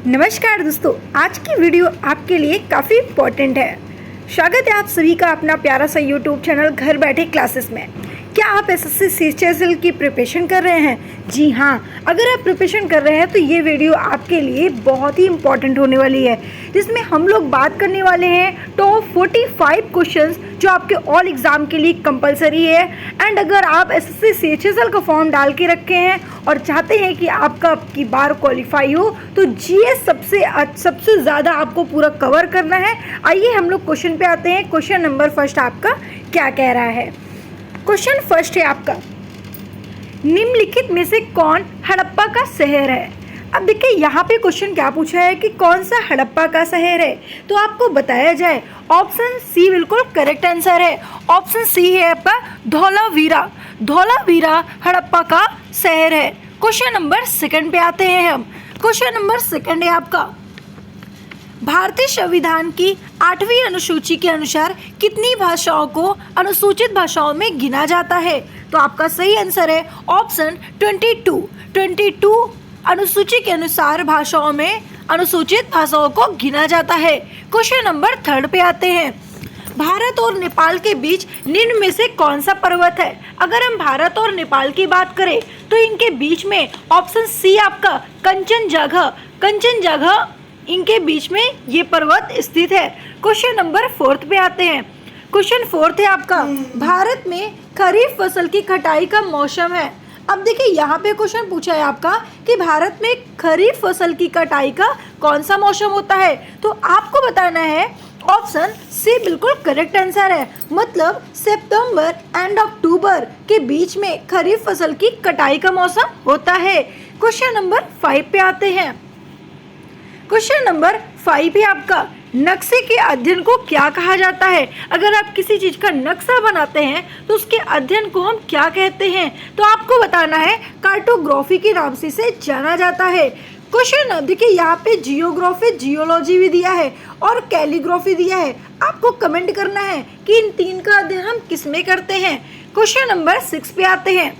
नमस्कार दोस्तों, आज की वीडियो आपके लिए काफ़ी इम्पोर्टेंट है। स्वागत है आप सभी का अपना प्यारा सा यूट्यूब चैनल घर बैठे क्लासेस में। क्या आप एसएससी सीएचएसएल की प्रिपरेशन कर रहे हैं? जी हाँ, अगर आप प्रिपरेशन कर रहे हैं तो ये वीडियो आपके लिए बहुत ही इम्पोर्टेंट होने वाली है, जिसमें हम लोग बात करने वाले हैं टॉप 45 क्वेश्चंस जो आपके ऑल एग्ज़ाम के लिए कंपलसरी है। एंड अगर आप एसएससी सीएचएसएल का फॉर्म डाल के रखे हैं और चाहते हैं कि आपका की बार क्वालिफाई हो तो जीएस सबसे ज़्यादा आपको पूरा कवर करना है। आइए हम लोग क्वेश्चन पे आते हैं। क्वेश्चन नंबर फर्स्ट आपका क्या कह रहा है? क्वेश्चन फर्स्ट है आपका, निम्नलिखित में से कौन हड़प्पा का शहर है? अब देखिए यहाँ पे क्वेश्चन क्या पूछा है कि कौन सा हड़प्पा का शहर है, तो आपको बताया जाए। ऑप्शन सी बिल्कुल करेक्ट आंसर है। ऑप्शन सी है आपका धौलावीरा। धौलावीरा हड़प्पा का शहर है। क्वेश्चन नंबर सेकंड पे आते हैं हम। क्वेश्चन नंबर सेकंड है आपका, भारतीय संविधान की 8वीं अनुसूची के अनुसार कितनी भाषाओं को अनुसूचित भाषाओं में गिना जाता है? तो आपका सही आंसर है ऑप्शन 22 अनुसूची के अनुसार भाषाओं में अनुसूचित भाषाओं को गिना जाता है। क्वेश्चन नंबर थर्ड पे आते हैं, भारत और नेपाल के बीच निम्न में से कौन सा पर्वत है? अगर हम भारत और नेपाल की बात करें तो इनके बीच में ऑप्शन सी आपका कंचनजंगा इनके बीच में ये पर्वत स्थित है। क्वेश्चन नंबर फोर्थ पे आते हैं। क्वेश्चन फोर्थ है आपका, भारत में खरीफ फसल की कटाई का मौसम है। अब देखिए यहाँ पे क्वेश्चन पूछा है आपका कि भारत में खरीफ फसल की कटाई का कौन सा मौसम होता है, तो आपको बताना है ऑप्शन सी बिल्कुल करेक्ट आंसर है। मतलब सितंबर एंड अक्टूबर के बीच में खरीफ फसल की कटाई का मौसम होता है। क्वेश्चन नंबर 5 पे आते हैं। क्वेश्चन नंबर 5 है आपका, नक्शे के अध्ययन को क्या कहा जाता है? अगर आप किसी चीज का नक्शा बनाते हैं तो उसके अध्ययन को हम क्या कहते हैं? तो आपको बताना है कार्टोग्राफी के नाम से इसे जाना जाता है। क्वेश्चन देखिए यहाँ पे जियोग्राफी जियोलॉजी भी दिया है और कैलीग्राफी दिया है। आपको कमेंट करना है कि इन तीन का अध्ययन हम किस में करते हैं। क्वेश्चन नंबर 6 पे आते हैं,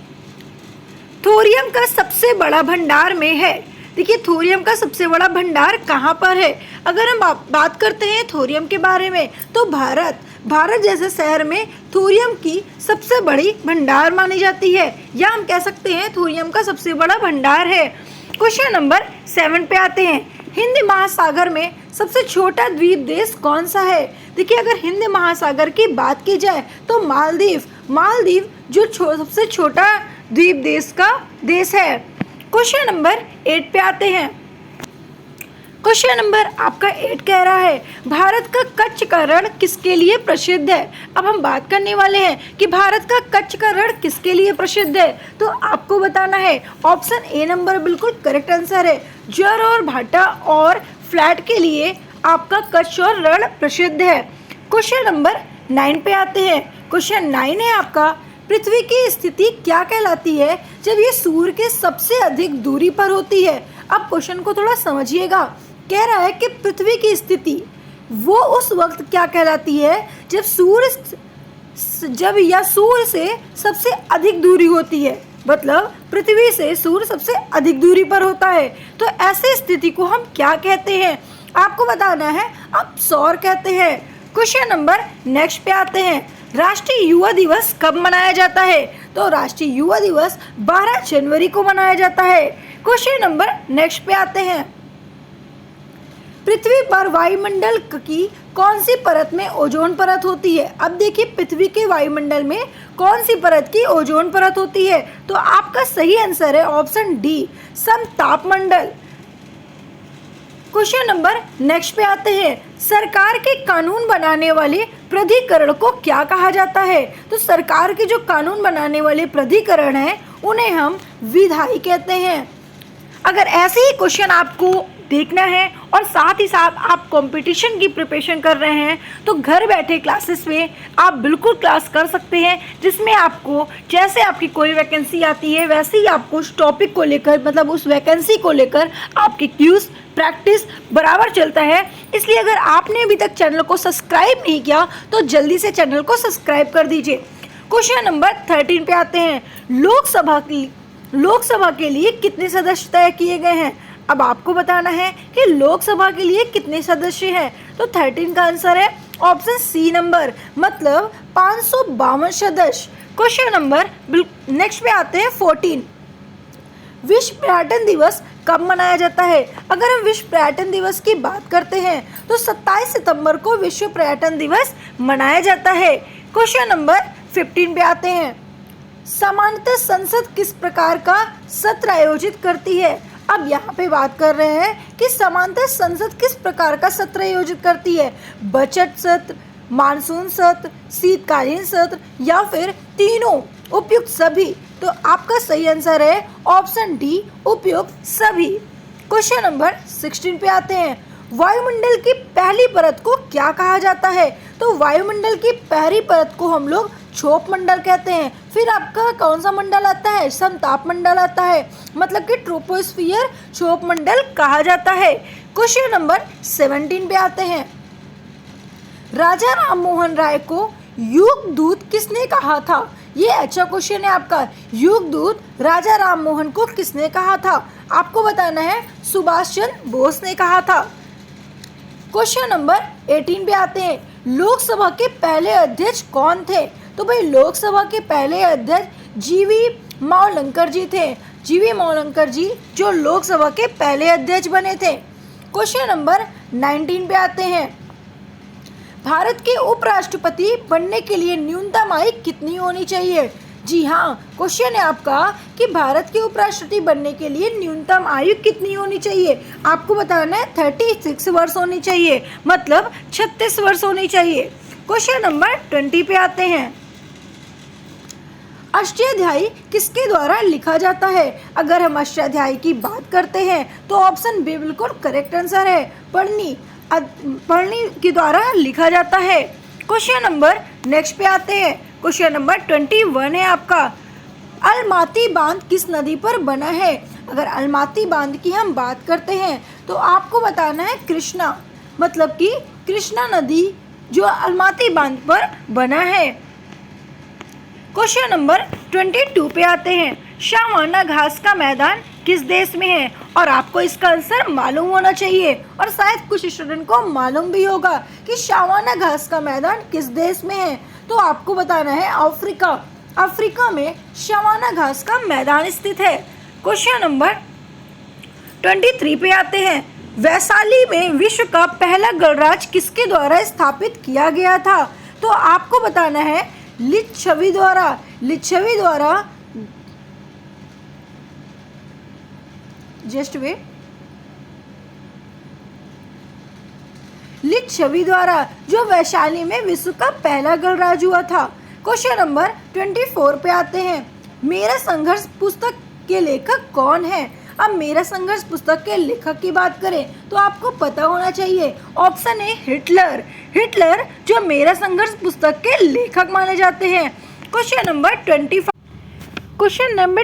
थोरियम का सबसे बड़ा भंडार में है। देखिए थोरियम का सबसे बड़ा भंडार कहाँ पर है? अगर हम बात करते हैं थोरियम के बारे में तो भारत जैसे शहर में थोरियम की सबसे बड़ी भंडार मानी जाती है, या हम कह सकते हैं थोरियम का सबसे बड़ा भंडार है। क्वेश्चन नंबर 7 पे आते हैं, हिंद महासागर में सबसे छोटा द्वीप देश कौन सा है? देखिए अगर हिंद महासागर की बात की जाए तो मालदीव जो सबसे छोटा द्वीप देश है। क्वेश्चन नंबर 8 पे आते हैं। क्वेश्चन नंबर आपका 8 कह रहा है, भारत का कच्छ का रण किसके लिए प्रसिद्ध है? अब हम बात करने वाले हैं कि भारत का कच्छ का रण किसके लिए प्रसिद्ध है, तो आपको बताना है ऑप्शन ए नंबर बिल्कुल करेक्ट आंसर है। ज्वार और भाटा और फ्लैट के लिए आपका कच्छ और रण प्रसिद्ध है। क्वेश्चन नंबर 9 पे आते हैं। क्वेश्चन 9 है आपका, पृथ्वी की स्थिति क्या कहलाती है जब ये सूर्य के सबसे अधिक दूरी पर होती है? अब क्वेश्चन को थोड़ा समझिएगा। कह रहा है कि पृथ्वी की स्थिति वो उस वक्त क्या कहलाती है जब सूर्य से सबसे अधिक दूरी होती है। मतलब पृथ्वी से सूर्य सबसे अधिक दूरी पर होता है, तो ऐसी स्थिति को हम क्या कहते हैं? आपको बताना है, अब सौर कहते हैं। क्वेश्चन नंबर नेक्स्ट पे आते हैं, राष्ट्रीय युवा दिवस कब मनाया जाता है? तो राष्ट्रीय युवा दिवस 12 जनवरी को मनाया जाता है। क्वेश्चन नंबर नेक्स्ट पे आते हैं, पृथ्वी पर वायुमंडल की कौन सी परत में ओजोन परत होती है? अब देखिए पृथ्वी के वायुमंडल में कौन सी परत की ओजोन परत होती है? तो आपका सही आंसर है ऑप्शन डी समतापमंडल। क्वेश्चन नंबर नेक्स्ट पे आते हैं, सरकार के कानून बनाने वाले प्राधिकरण को क्या कहा जाता है? तो सरकार के जो कानून बनाने वाले प्राधिकरण हैं उन्हें हम विधायी कहते हैं। अगर ऐसे ही क्वेश्चन आपको देखना है और साथ ही साथ आप कंपटीशन की प्रिपरेशन कर रहे हैं तो घर बैठे क्लासेस में आप बिल्कुल क्लास कर सकते हैं, जिसमें आपको जैसे आपकी कोई वैकेंसी आती है वैसे ही आपको उस टॉपिक को लेकर मतलब उस वैकेंसी को लेकर आपके क्यूज प्रैक्टिस बराबर चलता है। इसलिए अगर आपने अभी तक चैनल को सब्सक्राइब नहीं किया तो जल्दी से चैनल को सब्सक्राइब कर दीजिए। क्वेश्चन नंबर 13 पे आते हैं, लोकसभा के लिए कितने सदस्य तय किए गए हैं? अब आपको बताना है कि लोकसभा के लिए कितने सदस्य हैं। तो 13 का आंसर है ऑप्शन सी नंबर, मतलब 552 सदस्य। क्वेश्चन नंबर नेक्स्ट पे आते हैं 14। विश्व पर्यटन दिवस कब मनाया जाता है? अगर हम विश्व पर्यटन दिवस की बात करते हैं तो 27 सितंबर को विश्व पर्यटन दिवस मनाया जाता है। क्वेश्चन नंबर 15 पे आते हैं। सामान्यतः संसद किस प्रकार का सत्र आयोजित करती है? अब यहाँ पे बात कर रहे हैं कि सामान्यतः संसद किस प्रकार का सत्र आयोजित करती है। बजट सत्र, मानसून सत्र, शीतकालीन सत्र या फिर तीनों, उपयुक्त सभी। तो आपका सही आंसर है ऑप्शन डी, उपयुक्त सभी। क्वेश्चन नंबर 16 पे आते हैं। वायुमंडल की पहली परत को क्या कहा जाता है? तो वायुमंडल की पहली परत को हम लोग क्षोभ मंडल कहते हैं। फिर आपका कौन सा मंडल आता है? समताप मंडल आता है, मतलब कि ट्रोपोस्फियर क्षोभ मंडल कहा जाता है। क्वेश्चन नंबर 17 पे आते हैं। राजा राम मोहन राय को युग दूत किसने कहा था? ये अच्छा क्वेश्चन है आपका। युग दूत राजा राम मोहन को किसने कहा था? आपको बताना है सुभाष चंद्र बोस ने कहा था। क्वेश्चन नंबर 18 पे आते हैं। लोकसभा के पहले अध्यक्ष कौन थे? तो भाई लोकसभा के पहले अध्यक्ष जीवी मावलंकर जी थे। जीवी मावलंकर जी जो लोकसभा के पहले अध्यक्ष बने थे। क्वेश्चन नंबर 19 पे आते हैं। भारत के उपराष्ट्रपति बनने के लिए न्यूनतम आयु कितनी होनी चाहिए? जी हाँ, क्वेश्चन है आपका कि भारत के उपराष्ट्रपति बनने के लिए न्यूनतम आयु कितनी होनी चाहिए। आपको बताना है 36 वर्ष होनी चाहिए, मतलब 36 वर्ष होनी चाहिए। क्वेश्चन नंबर 20 पे आते हैं। अष्टाध्यायी किसके द्वारा लिखा जाता है? अगर हम अष्टाध्यायी की बात करते हैं तो ऑप्शन बी बिल्कुल करेक्ट आंसर है, पढ़नी के द्वारा लिखा जाता है। क्वेश्चन नंबर नेक्स्ट पे आते हैं। क्वेश्चन नंबर 21 है आपका। अलमाती बांध किस नदी पर बना है? अगर अलमाती बांध की हम बात करते हैं तो आपको बताना है कृष्णा, मतलब कि कृष्णा नदी जो अलमाती बांध पर बना है। क्वेश्चन नंबर 22 पे आते हैं। शावाना घास का मैदान किस देश में है? और आपको इसका आंसर मालूम होना चाहिए और शायद कुछ स्टूडेंट को मालूम भी होगा कि शावाना घास का मैदान किस देश में है। तो आपको बताना है अफ्रीका। अफ्रीका में शावाना घास का मैदान स्थित है। क्वेश्चन नंबर 23 पे आते हैं। वैशाली में विश्व का पहला गणराज्य किसके द्वारा स्थापित किया गया था? तो आपको बताना है लिच्छवी द्वारा। लिच्छवी द्वारा जस्ट वे लिच्छवी द्वारा जो वैशाली में विश्व का पहला गणराज्य हुआ था। क्वेश्चन नंबर 24 पे आते हैं। मेरा संघर्ष पुस्तक के लेखक कौन है? अब मेरा संघर्ष पुस्तक के लेखक की बात करें तो आपको पता होना चाहिए ऑप्शन ए हिटलर। हिटलर जो मेरा संघर्ष पुस्तक के लेखक माने जाते हैं। क्वेश्चन नंबर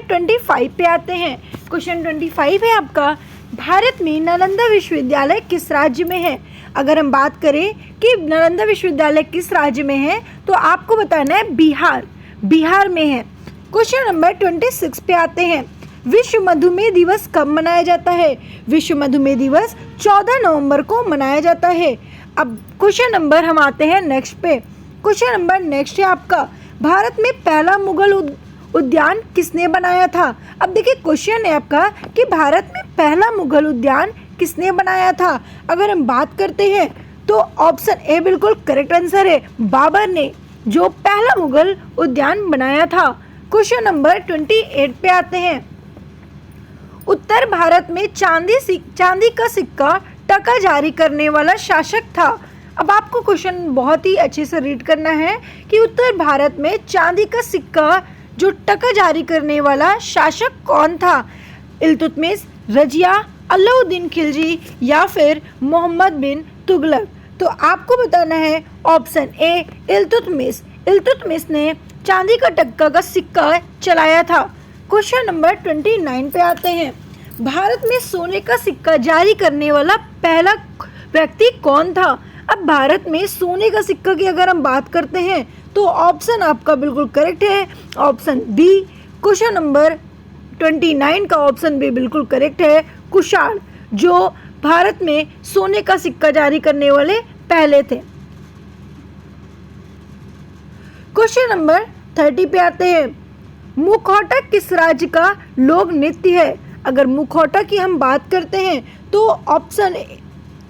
25 पे आते हैं। क्वेश्चन 25 है आपका। भारत में नालंदा विश्वविद्यालय किस राज्य में है? अगर हम बात करें कि नालंदा विश्वविद्यालय किस राज्य में है तो आपको बताना है बिहार। बिहार में है। क्वेश्चन नंबर 26 पे आते हैं। विश्व मधुमेह दिवस कब मनाया जाता है? विश्व मधुमेह दिवस 14 नवंबर को मनाया जाता है। अब क्वेश्चन नंबर हम आते हैं नेक्स्ट पे। क्वेश्चन नंबर नेक्स्ट है आपका। भारत में पहला मुगल उद्यान किसने बनाया था? अब देखिए क्वेश्चन है आपका कि भारत में पहला मुगल उद्यान किसने बनाया था? अगर हम बात करते हैं तो ऑप्शन ए बिल्कुल करेक्ट आंसर है, बाबर ने जो पहला मुगल उद्यान बनाया था। क्वेश्चन नंबर 28 पे आते हैं। उत्तर भारत में चांदी का सिक्का टका जारी करने वाला शासक था। अब आपको क्वेश्चन बहुत ही अच्छे से रीड करना है कि उत्तर भारत में चांदी का सिक्का जो टका जारी करने वाला शासक कौन था? इल्तुतमिश, रजिया, अलाउद्दीन खिलजी या फिर मोहम्मद बिन तुगलक। तो आपको बताना है ऑप्शन ए इल्तुतमिश। इल्तुतमिश ने चांदी का टक्का का सिक्का चलाया था। क्वेश्चन नंबर 29 पे आते हैं। भारत में सोने का सिक्का जारी करने वाला पहला व्यक्ति कौन था? अब भारत में सोने का सिक्का की अगर हम बात करते हैं तो ऑप्शन आपका बिल्कुल करेक्ट है, ऑप्शन बी। क्वेश्चन नंबर 29 का ऑप्शन बी बिल्कुल करेक्ट है, कुषाण। जो भारत में सोने का सिक्का जारी करने वाले पहले थे। क्वेश्चन नंबर 30 पे आते हैं। मुखौटा किस राज्य का लोक नृत्य है? अगर मुखौटा की हम बात करते हैं तो ऑप्शन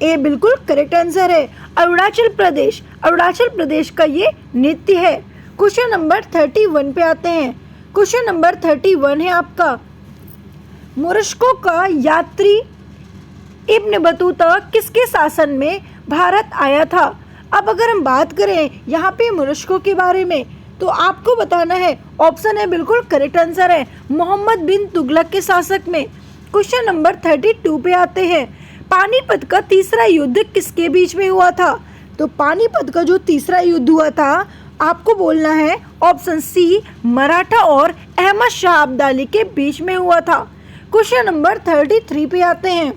ए बिल्कुल करेक्ट आंसर है, अरुणाचल प्रदेश। अरुणाचल प्रदेश का ये नृत्य है। क्वेश्चन नंबर 31 पे आते हैं। क्वेश्चन नंबर 31 है आपका, मोरक्को का यात्री इब्न बतूता किसके शासन में भारत आया था? अब अगर हम बात करें यहाँ पे मोरक्को के बारे में तो आपको बताना है, ऑप्शन है बिल्कुल करेक्ट आंसर है, मोहम्मद बिन तुगलक के शासक में। क्वेश्चन नंबर 32 पे आते हैं। पानीपत का तीसरा युद्ध किसके बीच में हुआ था? तो पानीपत का जो तीसरा युद्ध हुआ था आपको बोलना है ऑप्शन सी, मराठा और अहमद शाह अब्दाली के बीच में हुआ था। क्वेश्चन नंबर 33 पे आते हैं।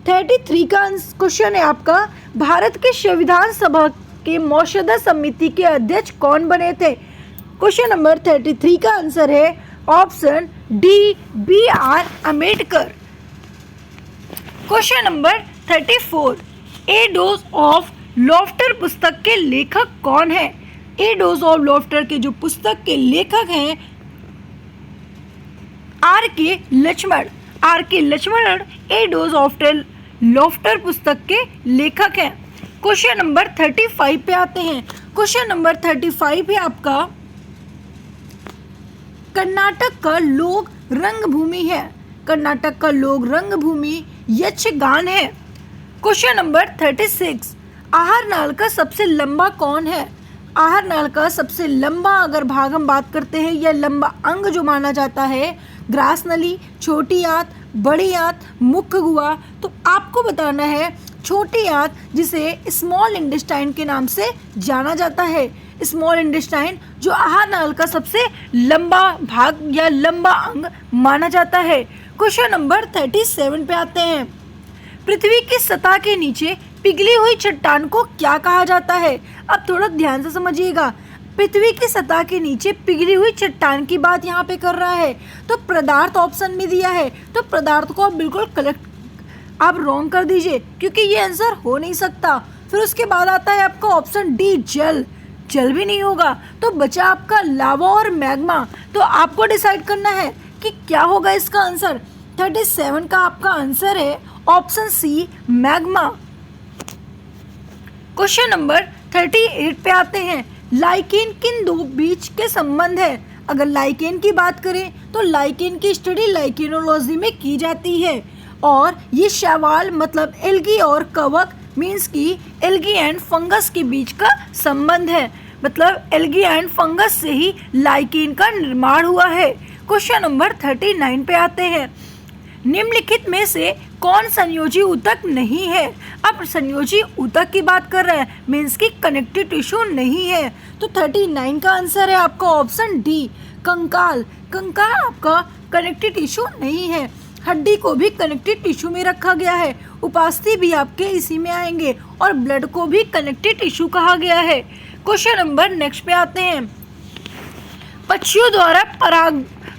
33 का क्वेश्चन है आपका, भारत के संविधान सभा के मसौदा समिति के अध्यक्ष कौन बने थे? क्वेश्चन नंबर 33 का आंसर है option D, BR Ambedkar. Question number 34, A dose of laughter पुस्तक के लेखक कौन है? ए डोज ऑफ लॉफ्टर के जो पुस्तक के लेखक हैं R.K. Laxman. R.K. Laxman a dose of laughter पुस्तक के लेखक हैं। क्वेश्चन नंबर 35 पे आते हैं। क्वेश्चन नंबर 35 है आपका, कर्नाटक का लोक रंगभूमि है। कर्नाटक का लोक रंगभूमि यक्षगान है। क्वेश्चन नंबर 36, आहार नाल का सबसे लंबा कौन है? आहार नाल का सबसे लंबा अगर भाग हम बात करते हैं या लंबा अंग जो माना जाता है, ग्रास नली, छोटी आंत, बड़ी आंत, मुख्य गुहा, तो आपको बताना है छोटी आंत, जिसे स्मॉल इंटेस्टाइन के नाम से जाना जाता है। स्मॉल इंटेस्टाइन जो आहार नाल का सबसे लंबा भाग या लंबा अंग माना जाता है। क्वेश्चन नंबर 37 पे आते हैं। पृथ्वी की सतह के नीचे पिघली हुई चट्टान को क्या कहा जाता है? अब थोड़ा ध्यान से समझिएगा, पृथ्वी की सतह के नीचे पिघली हुई चट्टान की बात यहाँ पे कर रहा है, तो पदार्थ ऑप्शन में दिया है, तो पदार्थ को आप बिल्कुल आप रॉन्ग कर दीजिए क्योंकि ये आंसर हो नहीं सकता। फिर उसके बाद आता है आपका ऑप्शन डी, जल। जल भी नहीं होगा, तो बचा आपका लावा और मैग्मा। तो आपको डिसाइड करना है कि क्या होगा इसका आंसर। 37 का आपका आंसर है option C, magma. Question number 38 पे आते हैं। लाइकेन किन दो बीज के संबंध है? अगर लाइकेन की बात करें तो लाइकेन की स्टडी लाइकेनोलॉजी में की जाती है, और ये शैवाल मतलब एल्गी और कवक मीन्स की एल्गी एंड फंगस के बीच का संबंध है, मतलब एल्गी एंड फंगस से ही लाइकेन का निर्माण हुआ है। क्वेश्चन नंबर 39 पे आते हैं। निम्नलिखित में से कौन संयोजी ऊतक नहीं है? अब संयोजी ऊतक की बात कर रहे हैं, मीन्स की कनेक्टिव टिश्यू नहीं है, तो 39 का आंसर है आपका ऑप्शन डी, कंकाल। कंकाल आपका कनेक्टिव टिश्यू नहीं है। हड्डी को भी कनेक्टिव टिश्यू में रखा गया है, उपास्थि भी आपके इसी में आएंगे, और ब्लड को भी कनेक्टिव टिश्यू कहा गया है। क्वेश्चन नंबर नेक्स्ट पे आते हैं। पक्षियों द्वारा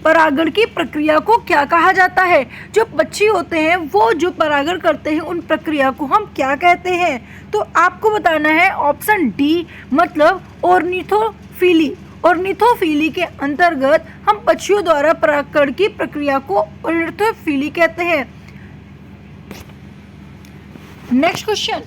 परागण की प्रक्रिया को क्या कहा जाता है? जो पक्षी होते हैं वो जो परागण करते हैं उन प्रक्रिया को हम क्या कहते हैं? तो आपको बताना है ऑप्शन डी, मतलब ऑर्निथोफिली। ऑर्निथोफिली के अंतर्गत हम पक्षियों द्वारा परागण की प्रक्रिया को ऑर्निथोफिली कहते हैं। Next question,